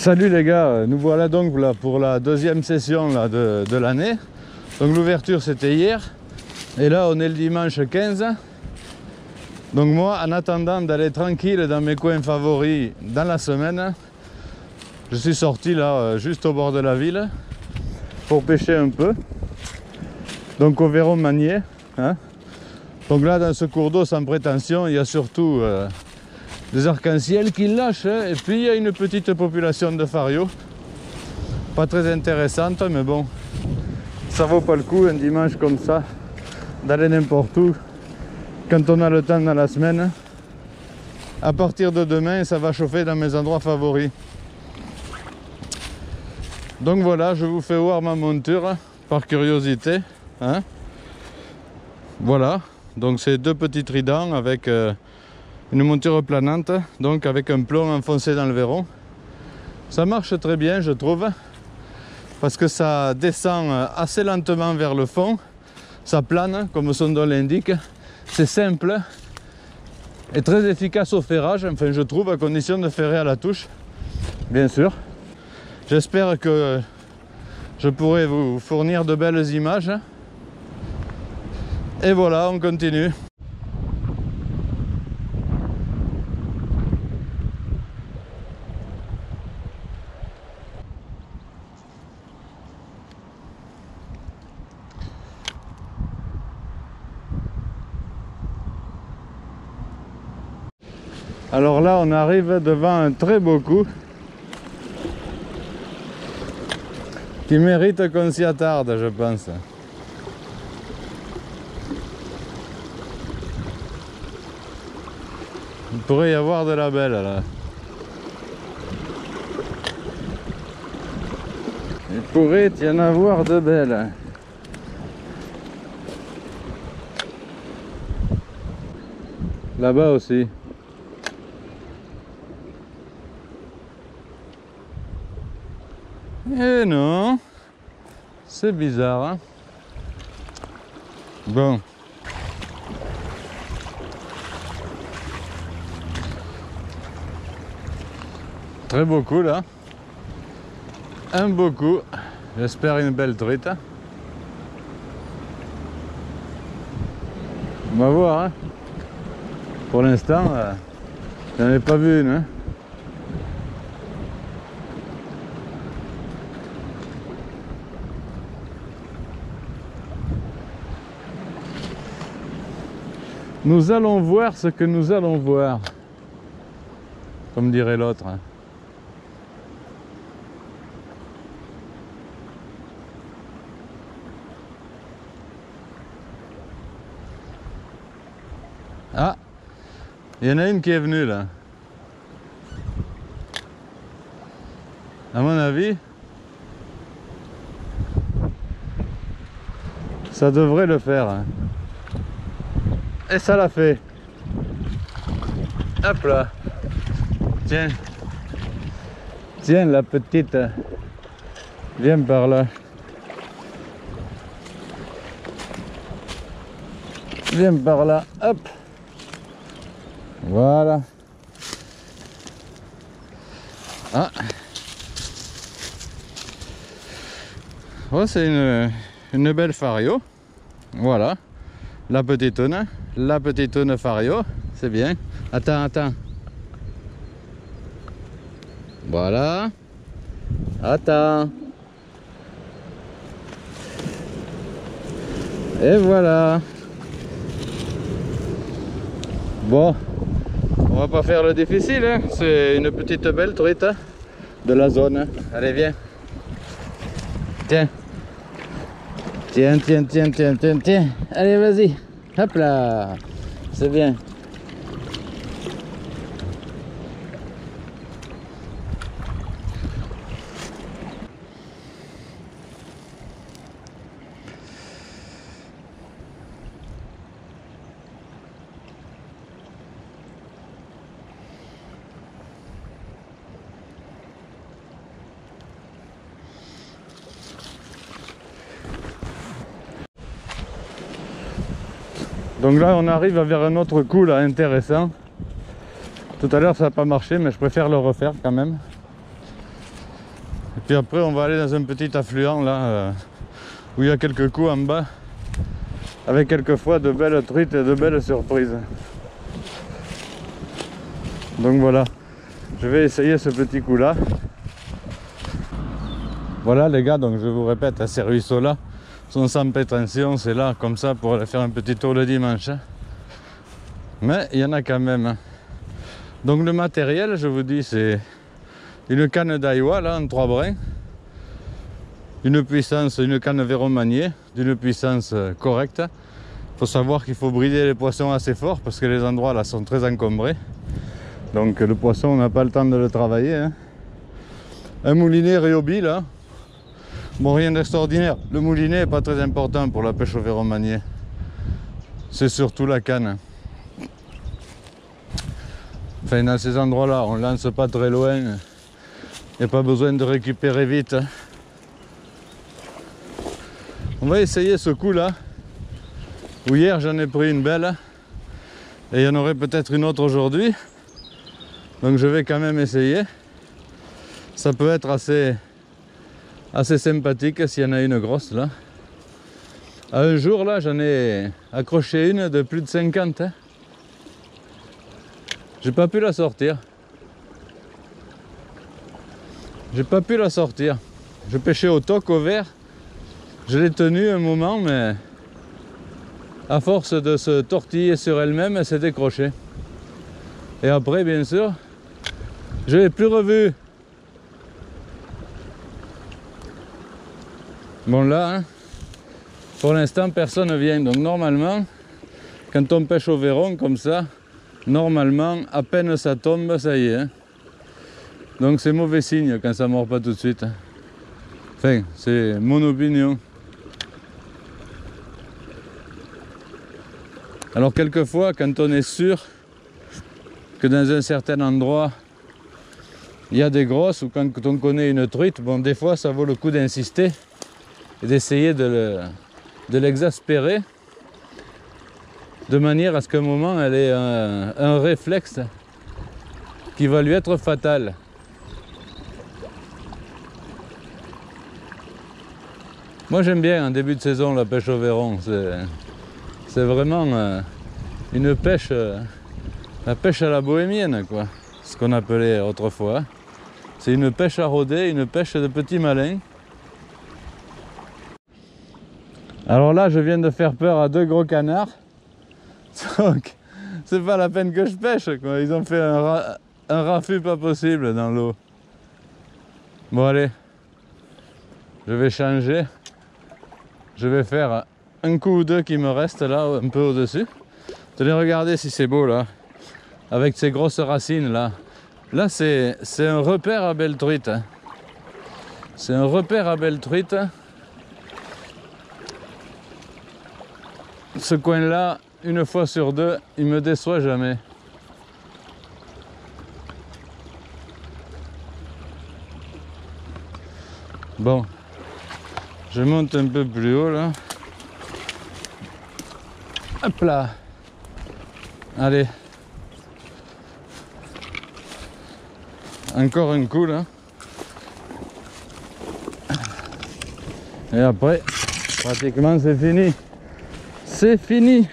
Salut les gars, nous voilà donc là pour la deuxième session là, de l'année. Donc l'ouverture c'était hier et là on est le dimanche 15. Donc moi, en attendant d'aller tranquille dans mes coins favoris dans la semaine, je suis sorti là juste au bord de la ville pour pêcher un peu. Donc au Verron Magnier, hein. Donc là dans ce cours d'eau sans prétention, il y a surtout des arcs-en-ciel qui lâchent, hein. Et puis il y a une petite population de farios. Pas très intéressante, mais bon, ça vaut pas le coup un dimanche comme ça d'aller n'importe où quand on a le temps dans la semaine. À partir de demain, ça va chauffer dans mes endroits favoris. Donc voilà, je vous fais voir ma monture par curiosité, hein. Voilà, donc c'est deux petits tridents avec une monture planante, donc avec un plomb enfoncé dans le verron. Ça marche très bien, je trouve, parce que ça descend assez lentement vers le fond, ça plane comme son nom l'indique, c'est simple et très efficace au ferrage, enfin je trouve, à condition de ferrer à la touche, bien sûr. J'espère que je pourrai vous fournir de belles images. Et voilà, on continue. Alors là, on arrive devant un très beau coup qui mérite qu'on s'y attarde, je pense. Il pourrait y avoir de la belle là. Il pourrait y en avoir de belles. Là-bas aussi. Eh non, c'est bizarre, hein? Bon. Très beau coup là. Un beau coup. J'espère une belle truite. On va voir, hein? Pour l'instant, j'en ai pas vu une, hein? Nous allons voir ce que nous allons voir, comme dirait l'autre. Ah, il y en a une qui est venue là. À mon avis, ça devrait le faire, hein. Et ça l'a fait. Hop là. Tiens. Tiens la petite. Viens par là. Viens par là. Hop. Voilà. Ah. Oh, c'est une belle fario. Voilà. La petite toune fario, c'est bien. Attends, attends. Voilà. Attends. Et voilà. Bon, on va pas faire le difficile, hein. C'est une petite belle truite de la zone. Allez, viens. Tiens. Tiens, tiens, tiens, tiens, tiens, tiens. Allez, vas-y. Hop là. C'est bien. Donc là on arrive vers un autre coup là intéressant. Tout à l'heure ça n'a pas marché mais je préfère le refaire quand même. Et puis après on va aller dans un petit affluent là où il y a quelques coups en bas avec quelquefois de belles truites et de belles surprises. Donc voilà, je vais essayer ce petit coup là. Voilà les gars, donc je vous répète, ces ruisseaux là sont sans prétention, c'est là comme ça pour aller faire un petit tour le dimanche. Mais il y en a quand même. Donc le matériel, je vous dis, c'est une canne d'Aiwa là en 3 brins. Une canne Véromanier d'une puissance correcte. Il faut savoir qu'il faut brider les poissons assez fort parce que les endroits là sont très encombrés. Donc le poisson, on n'a pas le temps de le travailler. Hein. Un moulinet Ryobi là. Bon, rien d'extraordinaire. Le moulinet n'est pas très important pour la pêche au Véromanier. C'est surtout la canne. Enfin, dans ces endroits-là, on ne lance pas très loin. Il n'y a pas besoin de récupérer vite. On va essayer ce coup-là. Où hier, j'en ai pris une belle. Et il y en aurait peut-être une autre aujourd'hui. Donc je vais quand même essayer. Ça peut être assez sympathique s'il y en a une grosse là. Un jour là, j'en ai accroché une de plus de 50. Hein. J'ai pas pu la sortir. J'ai pas pu la sortir. Je pêchais au toc au vert. Je l'ai tenue un moment, mais à force de se tortiller sur elle-même, elle s'est décrochée. Et après, bien sûr, je l'ai plus revue. Bon là, hein, pour l'instant, personne ne vient. Donc normalement, quand on pêche au Véron comme ça, normalement, à peine ça tombe, ça y est. Hein. Donc c'est mauvais signe quand ça ne mord pas tout de suite. Enfin, c'est mon opinion. Alors quelquefois, quand on est sûr que dans un certain endroit, il y a des grosses, ou quand on connaît une truite, bon, des fois, ça vaut le coup d'insister et d'essayer de l'exaspérer de manière à ce qu'à un moment, elle ait un réflexe qui va lui être fatal. Moi j'aime bien en début de saison la pêche au Véron, c'est vraiment une pêche, la pêche à la bohémienne quoi, ce qu'on appelait autrefois. C'est une pêche à rôder, une pêche de petits malins. Alors là je viens de faire peur à 2 gros canards, donc c'est pas la peine que je pêche quoi, ils ont fait un raffut pas possible dans l'eau. Bon allez, je vais changer. Je vais faire un coup ou deux qui me reste là, un peu au-dessus. Tenez, regardez si c'est beau là, avec ces grosses racines là. Là, c'est un repère à belle truite. Hein. C'est un repère à belle truite. Ce coin-là, une fois sur 2, il me déçoit jamais. Bon. Je monte un peu plus haut là. Hop là. Allez. Encore un coup là. Et après, pratiquement c'est fini. C'est fini.